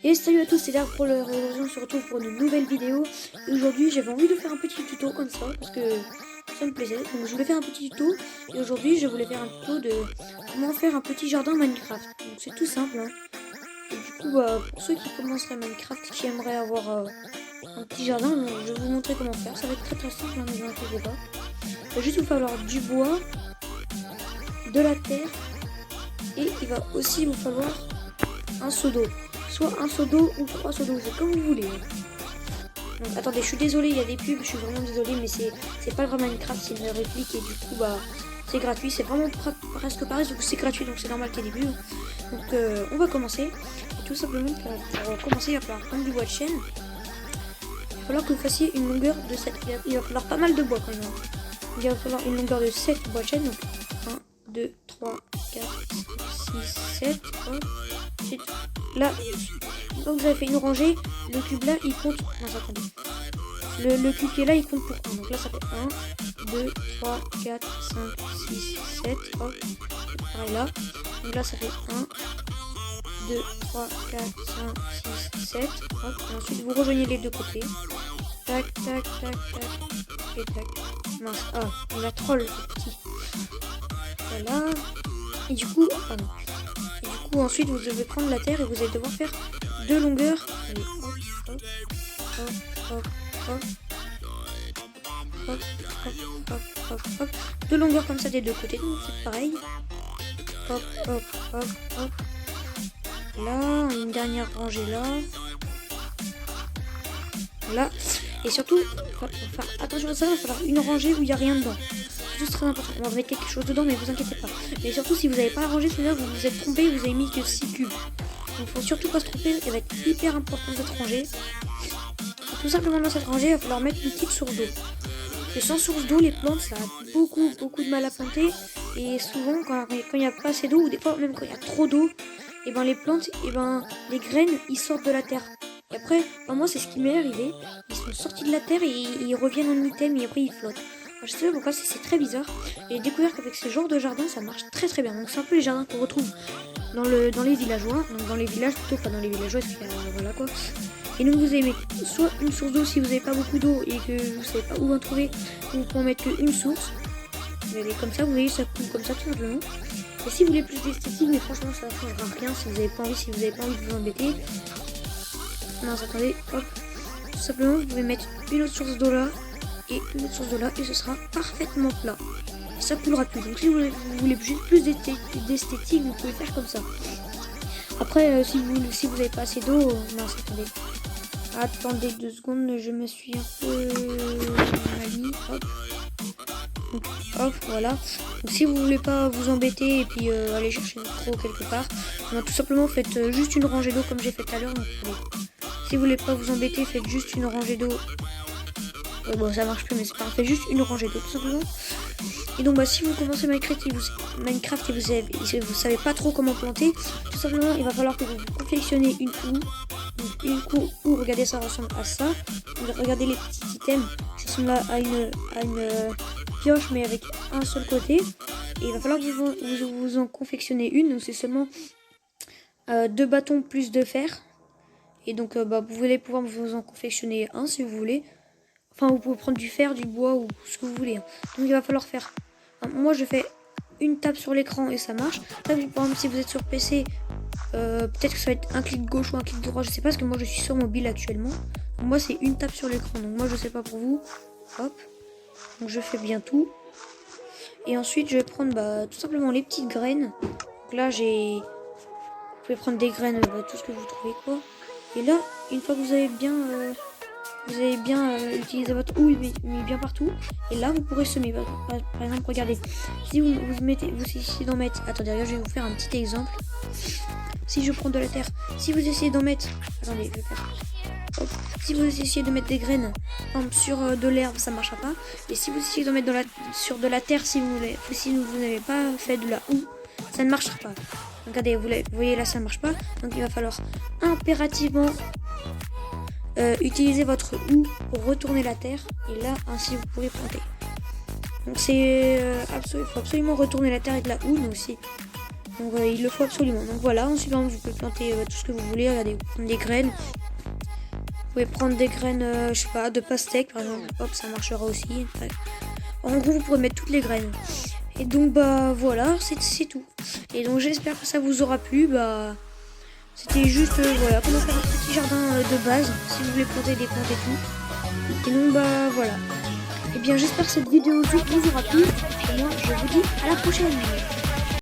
Et salut à tous, c'est Dark pour le Aujourd'hui on se retrouve pour une nouvelle vidéo. Et aujourd'hui j'avais envie de faire un petit tuto comme ça parce que ça me plaisait. Donc je voulais faire un petit tuto et aujourd'hui je voulais faire un tuto de comment faire un petit jardin Minecraft. Donc c'est tout simple hein. Et du coup pour ceux qui commenceraient Minecraft, qui aimeraient avoir un petit jardin, je vais vous montrer comment faire. Ça va être très simple, hein, ne vous inquiétez pas. Il va juste vous falloir du bois, de la terre et il va aussi vous falloir un seau d'eau. Soit un seau d'eau ou 3 seaux d'eau, c'est comme vous voulez. Donc attendez, je suis désolé, il y a des pubs, je suis vraiment désolé, mais c'est pas le vrai Minecraft, c'est une réplique et du coup c'est gratuit, c'est vraiment presque pareil, donc c'est gratuit, donc c'est normal qu'il y ait des pubs. Donc on va commencer. Et tout simplement pour commencer, il va falloir prendre du bois de chêne. Il va falloir que vous fassiez une longueur de 7. Il va falloir pas mal de bois quand même. Il va falloir une longueur de 7 bois de chêne, donc 1, 2, 3, 4, 5, 6, 7. Ensuite, là, donc vous avez fait une rangée, le cube là il compte. Non, attendez. Le cube qui est là il compte pour 1. Donc là ça fait 1, 2, 3, 4, 5, 6, 7. Hop. Pareil là. Donc là ça fait 1, 2, 3, 4, 5, 6, 7. Hop. Et ensuite vous rejoignez les deux côtés. Tac, tac, tac, tac. Et tac. Mince. Ah, on a troll ce petit. Voilà. Et du coup, pardon. Ensuite vous devez prendre la terre et vous allez devoir faire deux longueurs. Allez, hop, hop, hop, hop, hop, hop, hop, hop, hop. Deux longueurs comme ça des deux côtés, donc c'est pareil. Hop, hop, hop, hop. Là, une dernière rangée là. Là. Et surtout, enfin, attention à ça, il va falloir une rangée où il n'y a rien dedans. C'est juste très important. On va mettre quelque chose dedans, mais vous inquiétez pas. Mais surtout, si vous n'avez pas rangé, c'est-à-dire vous vous êtes trompé, vous avez mis que 6 cubes. Donc, faut surtout pas se tromper. Elle va être hyper importante cette rangée. Et tout simplement, dans cette rangée, il va falloir mettre une petite source d'eau. Et sans source d'eau, les plantes, ça a beaucoup de mal à planter. Et souvent, quand il n'y a pas assez d'eau, ou des fois même quand il y a trop d'eau, et ben les plantes, et ben les graines, ils sortent de la terre. Et après, moi c'est ce qui m'est arrivé. Ils sont sortis de la terre et ils reviennent en item et après ils flottent. Alors, je sais pas pourquoi, c'est très bizarre. Et j'ai découvert qu'avec ce genre de jardin, ça marche très bien. Donc c'est un peu les jardins qu'on retrouve dans les villageois. Donc dans les villages plutôt, pas dans les villageois, parce que voilà quoi. Et donc vous allez mettre soit une source d'eau si vous n'avez pas beaucoup d'eau et que vous savez pas où en trouver. Vous pouvez en mettre qu'une source. Vous allez comme ça, vous voyez, ça coule comme ça tout simplement. Et si vous voulez plus d'esthétique, mais franchement ça ne changera rien si vous n'avez pas envie, de vous embêter. Non, attendez, hop. Tout simplement, vous pouvez mettre une autre source d'eau là et une autre source d'eau là et ce sera parfaitement plat. Et ça coulera plus. Donc si vous voulez juste plus d'esthétique, vous pouvez faire comme ça. Après, si vous n'avez pas assez d'eau, non, attendez 2 secondes, je me suis un peu mal mis. Hop. Donc, hop, voilà. Donc si vous voulez pas vous embêter et puis aller chercher trop quelque part, tout simplement faites juste une rangée d'eau comme j'ai fait tout à l'heure. Si vous voulez pas vous embêter, faites juste une rangée d'eau. Bon, ça marche plus, mais c'est pas grave. Faites juste une rangée d'eau, tout simplement. Et donc, si vous commencez Minecraft et vous savez pas trop comment planter, tout simplement, il va falloir que vous confectionnez une houe. Donc, une houe, regardez, ça ressemble à ça. Donc, regardez les petits items. Ça ressemble à une pioche, mais avec un seul côté. Et il va falloir que vous en confectionnez une. Donc, c'est seulement 2 bâtons plus de fer. Et donc vous allez pouvoir vous en confectionner un si vous voulez. Enfin vous pouvez prendre du fer, du bois ou ce que vous voulez. Donc il va falloir faire. Moi je fais une tape sur l'écran et ça marche. Là par exemple si vous êtes sur PC, peut-être que ça va être un clic gauche ou un clic droit, je sais pas parce que moi je suis sur mobile actuellement. Donc, moi c'est une tape sur l'écran. Donc moi je sais pas pour vous. Hop. Donc je fais bien tout. Et ensuite je vais prendre tout simplement les petites graines. Donc là vous pouvez prendre des graines, tout ce que vous trouvez quoi. Et là, une fois que vous avez bien utilisé votre houe mis bien partout, et là vous pourrez semer. Par exemple, regardez, si vous essayez d'en mettre, attendez, je vais vous faire un petit exemple. Si je prends de la terre, si vous essayez d'en mettre, attendez, je vais faire. Hop. Si vous essayez de mettre des graines sur de l'herbe, ça ne marchera pas. Et si vous essayez d'en mettre sur de la terre, si vous n'avez pas fait de la houe, ça ne marchera pas. Regardez, vous voyez là ça ne marche pas. Donc il va falloir impérativement utiliser votre houe pour retourner la terre. Et là ainsi vous pourrez planter. Donc il faut absolument retourner la terre avec la houe. Donc si Donc il le faut absolument. Donc voilà, ensuite vous pouvez planter tout ce que vous voulez. Regardez, vous pouvez prendre des graines. Vous pouvez prendre des graines, je sais pas, de pastèque par exemple. Hop, ça marchera aussi. Bref. En gros, vous pourrez mettre toutes les graines. Et donc bah voilà, c'est tout. Et donc j'espère que ça vous aura plu. Bah c'était juste voilà, comment faire un petit jardin de base si vous voulez planter des plantes et tout. Et donc bah voilà. Et bien j'espère que cette vidéo vous aura plu. Et moi je vous dis à la prochaine.